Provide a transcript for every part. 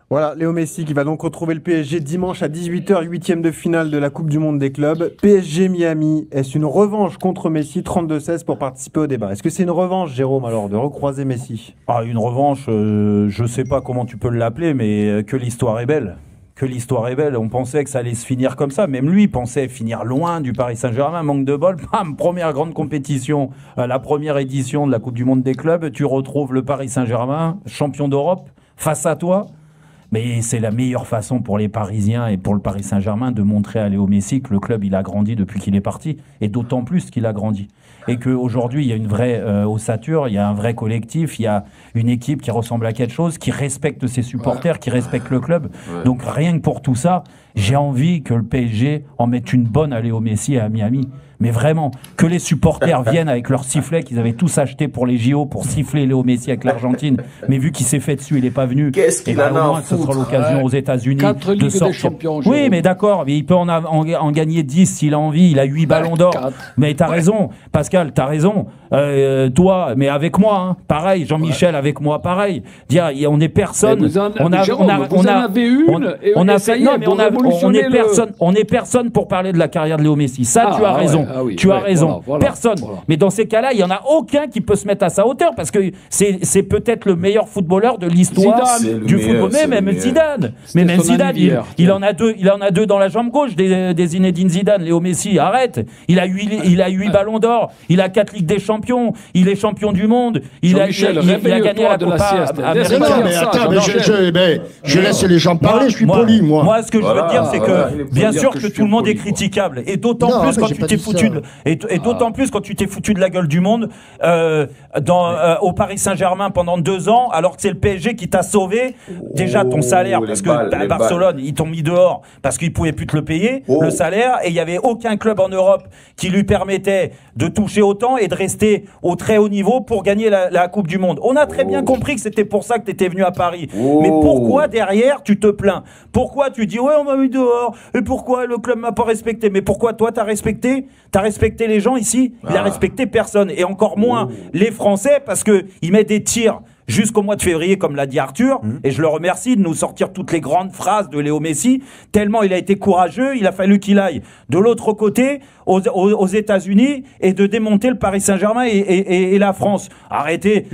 Voilà, Léo Messi qui va donc retrouver le PSG dimanche à 18h, huitième de finale de la Coupe du Monde des clubs. PSG Miami, est-ce une revanche contre Messi, 32-16 pour participer au débat? Est-ce que c'est une revanche, Jérôme, alors, de recroiser Messi? Ah, une revanche, je sais pas comment tu peux l'appeler, mais que l'histoire est belle. Que l'histoire est belle. On pensait que ça allait se finir comme ça. Même lui pensait finir loin du Paris Saint-Germain. Manque de bol. Bam, première grande compétition, la première édition de la Coupe du Monde des clubs. Tu retrouves le Paris Saint-Germain, champion d'Europe, face à toi. Mais c'est la meilleure façon pour les Parisiens et pour le Paris Saint-Germain de montrer à Léo Messi que le club, il a grandi depuis qu'il est parti. Et d'autant plus qu'il a grandi. Et qu'aujourd'hui, il y a une vraie ossature, il y a un vrai collectif, il y a une équipe qui ressemble à quelque chose, qui respecte ses supporters, qui respecte le club. Donc rien que pour tout ça, j'ai envie que le PSG en mette une bonne à Léo Messi et à Miami. Mais vraiment, que les supporters viennent avec leurs sifflets qu'ils avaient tous achetés pour les JO pour siffler Léo Messi avec l'Argentine. Mais vu qu'il s'est fait dessus, il n'est pas venu. Qu'est-ce qu'il en a à foutre? Ce sera l'occasion aux États-Unis de sortir. Oui, mais d'accord, mais il peut en gagner 10 s'il a envie. Il a 8 ballons d'or. Mais t'as raison, Pascal, t'as raison. Toi, mais avec moi, hein, pareil. Jean-Michel avec moi, pareil. Dire, on est personne. On est personne pour parler de la carrière de Léo Messi. Ça, tu as raison. Tu as raison. Personne. Mais dans ces cas-là, il y en a aucun qui peut se mettre à sa hauteur parce que c'est peut-être le meilleur footballeur de l'histoire du football. Mais même Zidane. Mais même Zidane, il en a deux. Il en a deux dans la jambe gauche des Zinedine Zidane. Léo Messi, arrête. Il a 8 ballons d'or. Il a 4 Ligues des Champions. Il est champion du monde. Il a gagné la Copa América. Je laisse les gens parler. Je suis poli, moi. Moi, ce que je veux dire, c'est que bien sûr que tout le monde est critiquable. Et d'autant plus quand tu t'es foutu d'autant plus quand tu t'es foutu de la gueule du monde au Paris Saint-Germain pendant 2 ans, alors que c'est le PSG qui t'a sauvé déjà ton salaire, parce que Barcelone, ils t'ont mis dehors parce qu'ils pouvaient plus te le payer, le salaire, et il y avait aucun club en Europe qui lui permettait de toucher autant et de rester au très haut niveau pour gagner la Coupe du Monde. On a très bien compris que c'était pour ça que tu étais venu à Paris. Mais pourquoi derrière tu te plains? Pourquoi tu dis ouais, on m'a mis dehors, et pourquoi le club m'a pas respecté? Mais pourquoi toi t'as respecté les gens ici? Il a respecté personne, et encore moins les Français, parce que ils mettent des tirs jusqu'au mois de février, comme l'a dit Arthur, et je le remercie de nous sortir toutes les grandes phrases de Léo Messi, tellement il a été courageux. Il a fallu qu'il aille de l'autre côté, aux États-Unis, et de démonter le Paris Saint-Germain et la France. Arrêtez.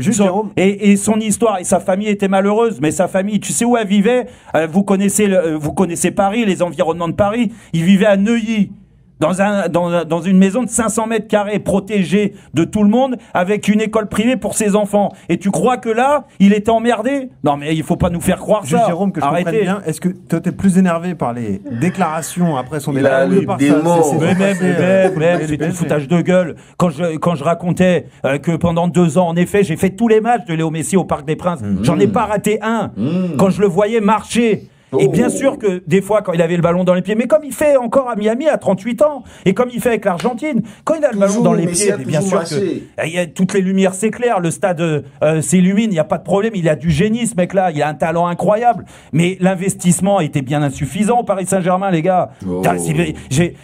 Et son histoire, et sa famille était malheureuse, mais sa famille, tu sais où elle vivait? Vous connaissez Paris, les environnements de Paris. Il vivait à Neuilly, dans une maison de 500 mètres carrés, protégée de tout le monde, avec une école privée pour ses enfants. Et tu crois que là, il était emmerdé? Non, mais il faut pas nous faire croire ça. Jérôme, que je comprenne bien, est-ce que toi t'es plus énervé par les déclarations après son débat ou par c'est du foutage de gueule. Quand je racontais que pendant 2 ans, en effet, j'ai fait tous les matchs de Léo Messi au Parc des Princes. J'en ai pas raté un. Quand je le voyais marcher. Et bien sûr que des fois, quand il avait le ballon dans les pieds, mais comme il fait encore à Miami à 38 ans, et comme il fait avec l'Argentine, quand il a le ballon dans les pieds, bien sûr que il y a toutes les lumières s'éclairent, le stade s'illumine, il n'y a pas de problème, il a du génie ce mec-là, il a un talent incroyable, mais l'investissement était bien insuffisant au Paris Saint-Germain, les gars.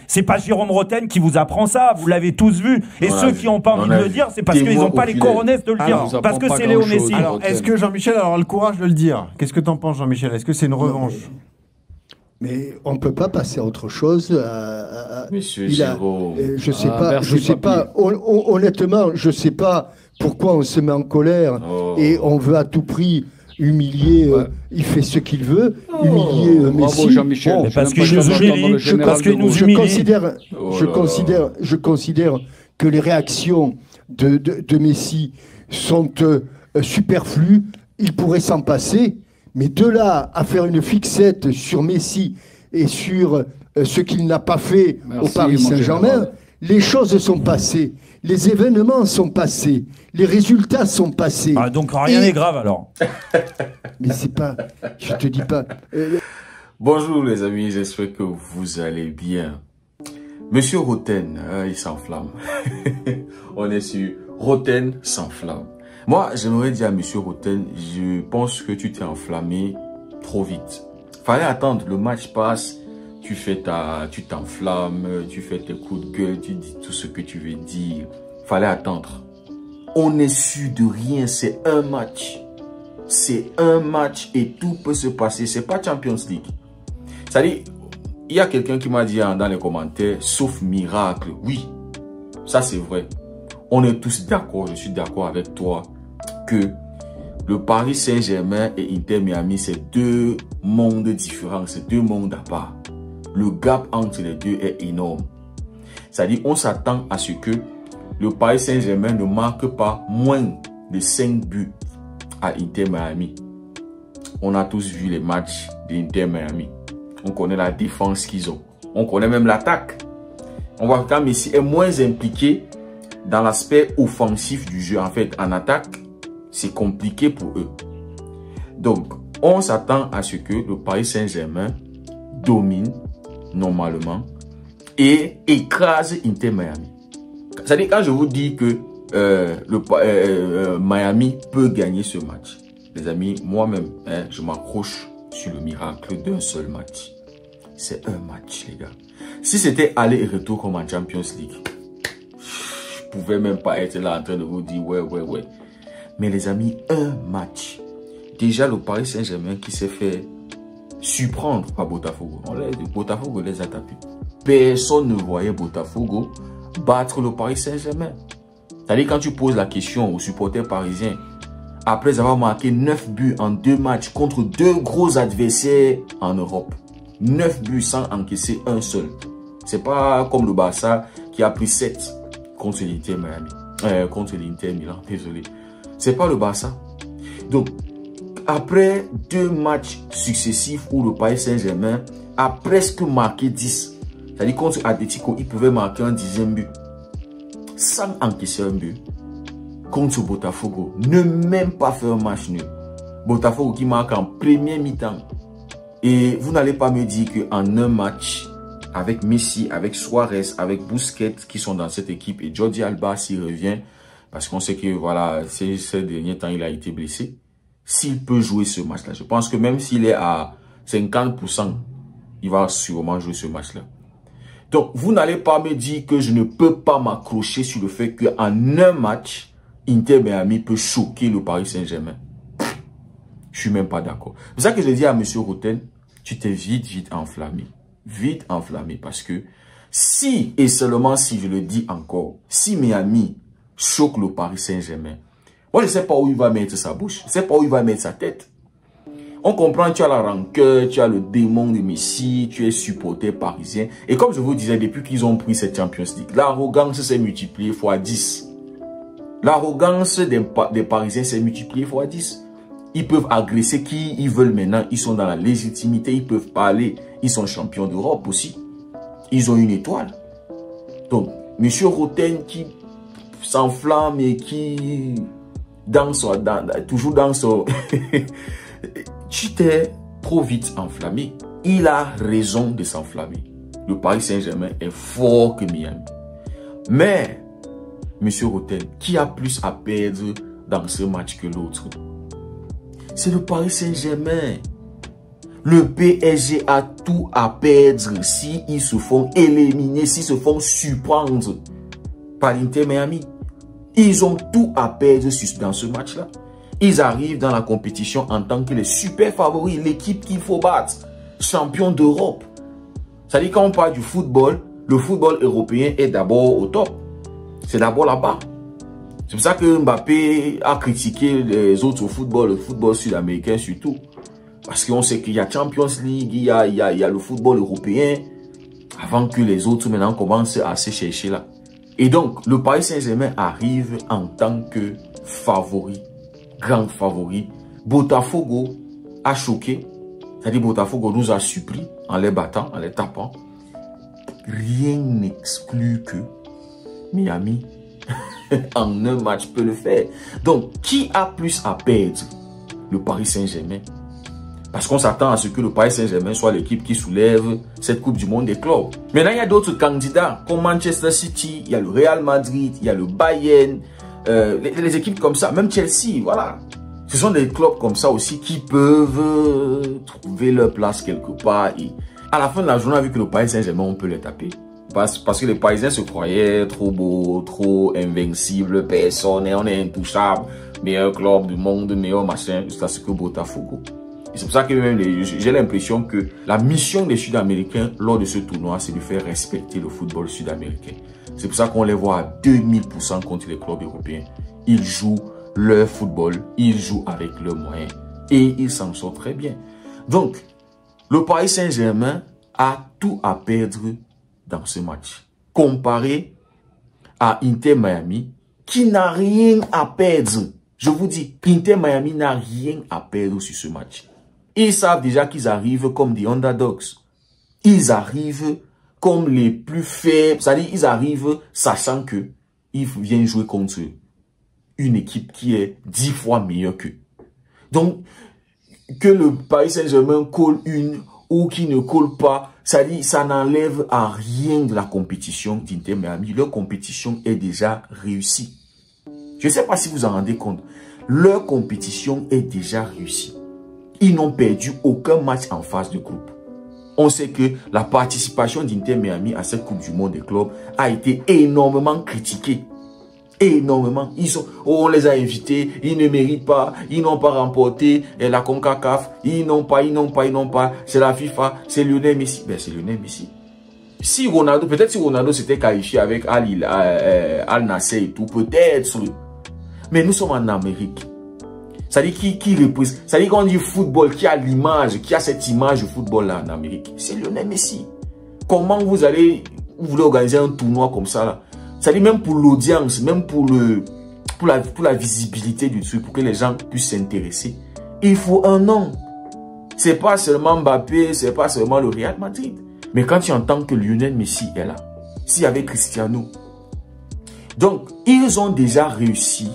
C'est pas Jérôme Roten qui vous apprend ça, vous l'avez tous vu, et ceux qui n'ont pas envie de le dire, c'est parce qu'ils n'ont pas les coronesses de le dire, parce que c'est Léo Messi. Alors, est-ce que Jean-Michel a le courage de le dire? Qu'est-ce que t'en penses, Jean-Michel? Est-ce que c'est une revanche? Mais on ne peut pas passer à autre chose. Monsieur Giraud. Je sais pas. Honnêtement, je sais pas pourquoi on se met en colère et on veut à tout prix humilier. Il fait ce qu'il veut, humilier Messi. Bravo Jean-Michel. Parce que je considère que les réactions de Messi sont superflues. Il pourrait s'en passer. Mais de là à faire une fixette sur Messi et sur ce qu'il n'a pas fait au Paris Saint-Germain, les choses sont passées, les événements sont passés, les résultats sont passés. Ah, donc rien n'est grave alors. Mais c'est pas, je te dis pas. Bonjour les amis, j'espère que vous allez bien. Monsieur Roten, il s'enflamme. On est sur Roten s'enflamme. Moi, j'aimerais dire à Monsieur Roten, je pense que tu t'es enflammé trop vite. Fallait attendre, le match passe, tu t'enflammes, tu fais tes coups de gueule, tu dis tout ce que tu veux dire. Fallait attendre. On est sûr de rien, c'est un match. c'est un match et tout peut se passer. C'est pas Champions League. C'est-à-dire, il y a quelqu'un qui m'a dit dans les commentaires, sauf miracle. Oui, ça c'est vrai. On est tous d'accord, je suis d'accord avec toi, que le Paris Saint-Germain et Inter Miami, c'est deux mondes différents, c'est deux mondes à part. Le gap entre les deux est énorme. C'est-à-dire, on s'attend à ce que le Paris Saint-Germain ne marque pas moins de 5 buts à Inter Miami. On a tous vu les matchs d'Inter Miami. On connaît la défense qu'ils ont. On connaît même l'attaque. On voit que Messi est moins impliqué dans l'aspect offensif du jeu. En fait, en attaque, c'est compliqué pour eux. Donc, on s'attend à ce que le Paris Saint-Germain domine normalement et écrase Inter Miami. C'est-à-dire, quand je vous dis que Miami peut gagner ce match, les amis, moi-même, je m'accroche sur le miracle d'un seul match. C'est un match, les gars. Si c'était aller et retour comme en Champions League, je pouvais même pas être là en train de vous dire ouais. Mais les amis, un match. Déjà, le Paris Saint-Germain qui s'est fait surprendre par Botafogo. Botafogo les a tapés. Personne ne voyait Botafogo battre le Paris Saint-Germain. C'est-à-dire, quand tu poses la question aux supporters parisiens, après avoir marqué 9 buts en 2 matchs contre 2 gros adversaires en Europe, 9 buts sans encaisser un seul. C'est pas comme le Barça qui a pris 7 contre l'Inter Miami. Contre l'Inter Milan, désolé. C'est pas le Barça. Donc, après 2 matchs successifs où le Paris Saint-Germain a presque marqué 10. C'est-à-dire contre Atletico, il pouvait marquer un 10e but. Sans encaisser un but. Contre Botafogo, ne même pas faire un match nul. Botafogo qui marque en premier mi-temps. Et vous n'allez pas me dire qu'en un match, avec Messi, avec Suarez, avec Busquets qui sont dans cette équipe et Jordi Alba s'il revient, parce qu'on sait que voilà, ces derniers temps il a été blessé, s'il peut jouer ce match-là, je pense que même s'il est à 50%, il va sûrement jouer ce match-là. Donc, vous n'allez pas me dire que je ne peux pas m'accrocher sur le fait qu'en un match, Inter Miami peut choquer le Paris Saint-Germain. Je suis même pas d'accord. C'est ça que je dis à M. Roten, tu t'es vite enflammé. Vite enflammé parce que si, et seulement si je le dis encore, si Miami choque le Paris Saint-Germain, moi je ne sais pas où il va mettre sa bouche, je ne sais pas où il va mettre sa tête. On comprend, tu as la rancœur, tu as le démon de Messi, tu es supporter parisien. Et comme je vous disais, depuis qu'ils ont pris cette Champions League, l'arrogance s'est multipliée fois 10. L'arrogance des Parisiens s'est multipliée fois 10. Ils peuvent agresser qui ils veulent maintenant. Ils sont dans la légitimité. Ils peuvent parler. Ils sont champions d'Europe aussi. Ils ont une étoile. Donc, M. Roten qui s'enflamme et qui danse, toujours dans son... Tu t'es trop vite enflammé. Il a raison de s'enflammer. Le Paris Saint-Germain est fort que Miami. Mais... Monsieur Roten, qui a plus à perdre dans ce match que l'autre? C'est le Paris Saint-Germain. Le PSG a tout à perdre s'ils se font éliminer, s'ils se font surprendre par l'Inter Miami. Ils ont tout à perdre dans ce match-là. Ils arrivent dans la compétition en tant que les super favoris, l'équipe qu'il faut battre, champion d'Europe. C'est-à-dire quand on parle du football, le football européen est d'abord au top. C'est d'abord là-bas. C'est pour ça que Mbappé a critiqué les autres au football, le football sud-américain surtout. Parce qu'on sait qu'il y a Champions League, il y a le football européen, avant que les autres maintenant commencent à se chercher là. Et donc, le Paris Saint-Germain arrive en tant que favori, grand favori. Botafogo a choqué, c'est-à-dire Botafogo nous a surpris en les battant, en les tapant. Rien n'exclut que Miami, en un match, peut le faire. Donc, qui a plus à perdre? Le Paris Saint-Germain. Parce qu'on s'attend à ce que le Paris Saint-Germain soit l'équipe qui soulève cette Coupe du Monde des clubs. Maintenant, il y a d'autres candidats, comme Manchester City, il y a le Real Madrid, il y a le Bayern, les équipes comme ça, même Chelsea, voilà. Ce sont des clubs comme ça aussi qui peuvent trouver leur place quelque part. Et à la fin de la journée, avec le Paris Saint-Germain, on peut les taper. Parce que les Parisiens se croyaient trop beaux, trop invincibles, personne, on est intouchable. meilleur club du monde, meilleur machin, jusqu'à ce que Botafogo. Et c'est pour ça que même j'ai l'impression que la mission des Sud-Américains lors de ce tournoi, c'est de faire respecter le football sud-américain. C'est pour ça qu'on les voit à 2000% contre les clubs européens. Ils jouent leur football, ils jouent avec leurs moyens et ils s'en sortent très bien. Donc, le Paris Saint-Germain a tout à perdre dans ce match, comparé à Inter Miami, qui n'a rien à perdre. Je vous dis, Inter Miami n'a rien à perdre sur ce match. Ils savent déjà qu'ils arrivent comme des underdogs. Ils arrivent comme les plus faibles. C'est-à-dire, ils arrivent sachant que ils viennent jouer contre une équipe qui est 10 fois meilleure qu'eux. Donc, que le Paris Saint-Germain colle une ou qui ne colle pas, ça n'enlève à rien de la compétition d'Inter Miami. Leur compétition est déjà réussie. Je ne sais pas si vous en rendez compte. Leur compétition est déjà réussie. Ils n'ont perdu aucun match en phase de groupe. On sait que la participation d'Inter Miami à cette Coupe du Monde des clubs a été énormément critiquée. Énormément. On les a invités, ils ne méritent pas, ils n'ont pas remporté la CONCACAF, ils n'ont pas. C'est la FIFA, c'est Lionel Messi. Ben c'est Lionel Messi. Si Ronaldo, peut-être si Ronaldo s'était qualifié avec Al Nassr et tout, peut-être. Mais nous sommes en Amérique. C'est-à-dire qui représente, c'est-à-dire qu'on dit football, qui a l'image, qui a cette image de football là en Amérique, c'est Lionel Messi. Comment vous voulez organiser un tournoi comme ça là? C'est-à-dire même pour l'audience, même pour la visibilité du truc, pour que les gens puissent s'intéresser, il faut un nom. C'est pas seulement Mbappé, c'est pas seulement le Real Madrid. Mais quand tu entends que Lionel Messi est là, s'il y avait Cristiano. Donc, ils ont déjà réussi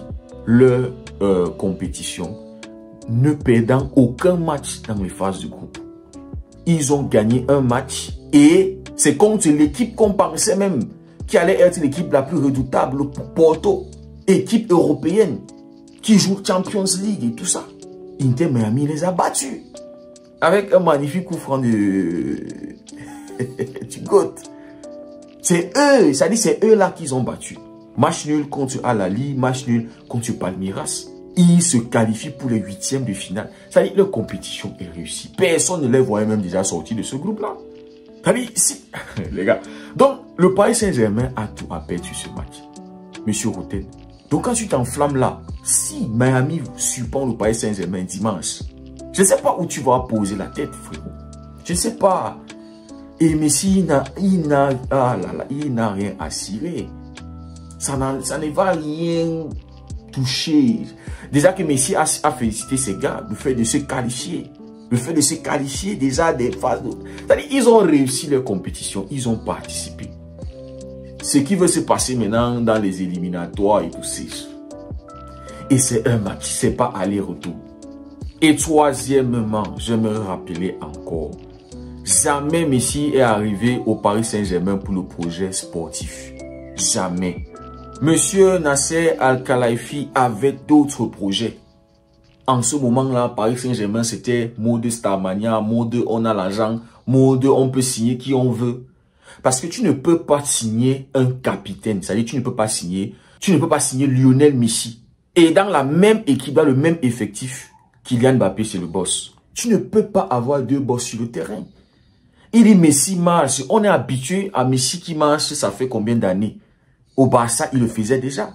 leur compétition, ne perdant aucun match dans les phases de groupe. Ils ont gagné un match et c'est contre l'équipe qu'on pensait même qui allait être l'équipe la plus redoutable pour Porto, équipe européenne qui joue Champions League et tout ça. Inter Miami les a battus avec un magnifique coup franc de du GOAT. C'est eux, ça dit c'est eux là qu'ils ont battu. Match nul contre Al-Ahly, match nul contre Palmeiras. Ils se qualifient pour les 8e de finale. Ça dit leur compétition est réussie. Personne ne les voyait même déjà sortir de ce groupe-là. Ça dit si, les gars. Donc, le Paris Saint-Germain a tout à perdre sur ce match. Monsieur Roten. Donc, quand tu t'enflammes là, si Miami surprend le Paris Saint-Germain dimanche, je ne sais pas où tu vas poser la tête, frérot. Je ne sais pas. Et Messi, il n'a rien à cirer. Ça ne va rien toucher. Déjà que Messi a félicité ses gars, le fait de se qualifier. Le fait de se qualifier déjà des phases. C'est-à-dire, ils ont réussi leur compétition, ils ont participé. Ce qui veut se passer maintenant dans les éliminatoires et tout ça. Et c'est un match, c'est pas aller-retour. Et troisièmement, je me rappelais encore, jamais Messi est arrivé au Paris Saint-Germain pour le projet sportif. Jamais. Monsieur Nasser Al-Khelaifi avait d'autres projets. En ce moment-là, Paris Saint-Germain, c'était mode Starmania, mode on a l'argent, mode on peut signer qui on veut. Parce que tu ne peux pas signer un capitaine, c'est-à-dire tu ne peux pas signer Lionel Messi. Et dans la même équipe, dans le même effectif, Kylian Mbappé, c'est le boss. Tu ne peux pas avoir deux boss sur le terrain. Il dit Messi marche. On est habitué à Messi qui marche, ça fait combien d'années? Au Barça, il le faisait déjà.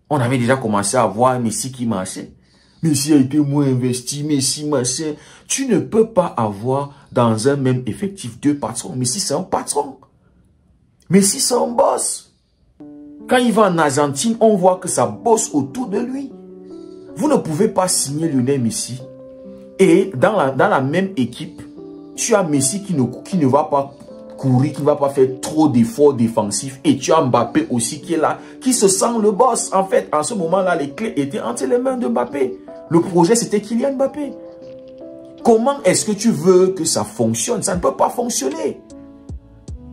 On avait déjà commencé à voir Messi qui marchait. Messi a été moins investi, Messi marchait. Tu ne peux pas avoir dans un même effectif deux patrons. Messi, c'est un patron. Messi, c'est un boss. Quand il va en Argentine, on voit que ça bosse autour de lui. Vous ne pouvez pas signer Lionel Messi. Et dans la même équipe, tu as Messi qui ne va pas courir, qui ne va pas faire trop d'efforts défensifs. Et tu as Mbappé aussi qui est là, qui se sent le boss. En fait, en ce moment-là, les clés étaient entre les mains de Mbappé. Le projet, c'était Kylian Mbappé. Comment est-ce que tu veux que ça fonctionne? Ça ne peut pas fonctionner.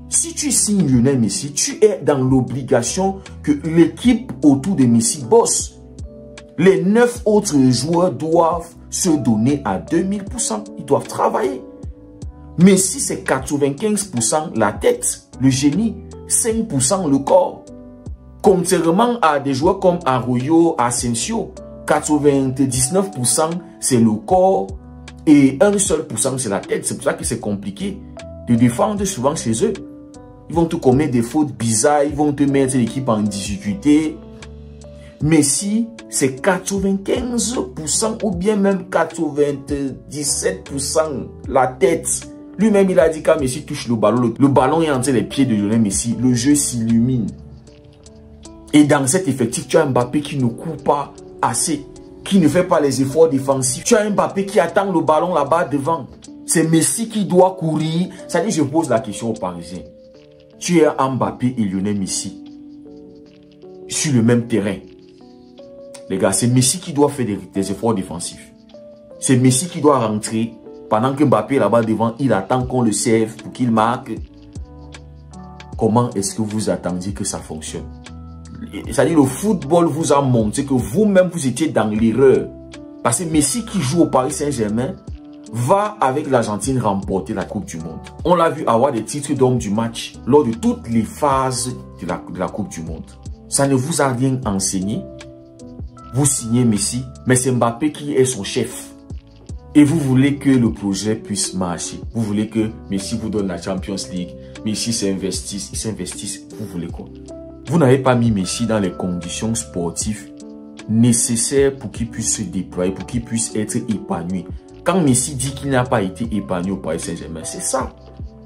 Si tu signes Lionel Messi, tu es dans l'obligation que l'équipe autour de Messi bosse. Les 9 autres joueurs doivent se donner à 2000%. Ils doivent travailler. Messi, c'est 95% la tête, le génie, 5% le corps. Contrairement à des joueurs comme Arroyo, Asensio, 99% c'est le corps et 1 seul % c'est la tête. C'est pour ça que c'est compliqué de défendre souvent chez eux. Ils vont te commettre des fautes bizarres, ils vont te mettre l'équipe en difficulté. Messi, c'est 95% ou bien même 97% la tête. Lui-même, il a dit quand Messi touche le ballon est entre les pieds de Lionel Messi, le jeu s'illumine. Et dans cet effectif, tu as Mbappé qui ne court pas assez, qui ne fait pas les efforts défensifs. Tu as Mbappé qui attend le ballon là-bas devant. C'est Messi qui doit courir. Ça dit, je pose la question aux Parisiens. Tu es Mbappé et Lionel Messi sur le même terrain. Les gars, c'est Messi qui doit faire des efforts défensifs. C'est Messi qui doit rentrer pendant que Mbappé est là-bas devant. Il attend qu'on le serve pour qu'il marque. Comment est-ce que vous attendiez que ça fonctionne? C'est-à-dire le football vous a montré que vous-même vous étiez dans l'erreur. Parce que Messi qui joue au Paris Saint-Germain va avec l'Argentine remporter la Coupe du Monde. On l'a vu avoir des titres d'homme du match lors de toutes les phases de la Coupe du Monde. Ça ne vous a rien enseigné. Vous signez Messi, mais c'est Mbappé qui est son chef. Et vous voulez que le projet puisse marcher. Vous voulez que Messi vous donne la Champions League. Messi s'investisse. Il s'investisse. Vous voulez quoi? Vous n'avez pas mis Messi dans les conditions sportives nécessaires pour qu'il puisse se déployer, pour qu'il puisse être épanoui. Quand Messi dit qu'il n'a pas été épanoui au Paris Saint-Germain, c'est ça.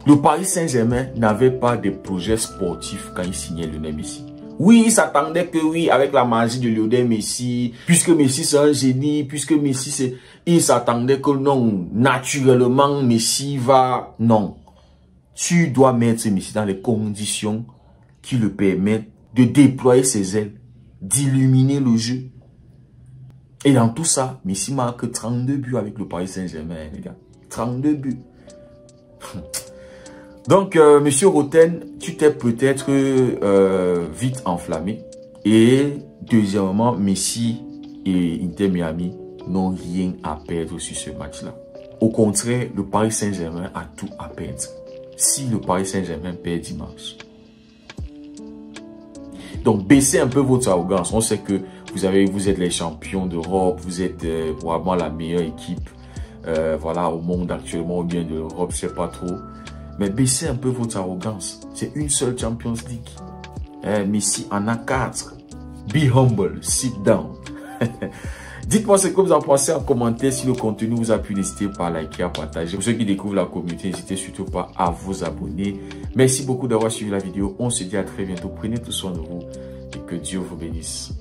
Le Paris Saint-Germain n'avait pas de projet sportif quand il signait Lionel Messi. Oui, il s'attendait que oui, avec la magie de Lionel Messi, puisque Messi c'est un génie, puisque Messi c'est... Il s'attendait que non, naturellement Messi va... Non. Tu dois mettre Messi dans les conditions qui le permettent de déployer ses ailes, d'illuminer le jeu. Et dans tout ça, Messi marque 32 buts avec le Paris Saint-Germain, les gars. 32 buts. Donc, monsieur Roten, tu t'es peut-être vite enflammé. Et deuxièmement, Messi et Inter Miami n'ont rien à perdre sur ce match-là. Au contraire, le Paris Saint-Germain a tout à perdre. Si le Paris Saint-Germain perd dimanche. Donc, baissez un peu votre arrogance. On sait que vous êtes les champions d'Europe. Vous êtes vraiment la meilleure équipe voilà, au monde actuellement, ou bien de l'Europe, je ne sais pas trop. Mais baissez un peu votre arrogance. C'est une seule Champions League. Messi en a 4. Be humble, sit down. Dites-moi ce que vous en pensez en commentaire. Si le contenu vous a plu, n'hésitez pas à liker, à partager. Pour ceux qui découvrent la communauté, n'hésitez surtout pas à vous abonner. Merci beaucoup d'avoir suivi la vidéo. On se dit à très bientôt. Prenez tout soin de vous et que Dieu vous bénisse.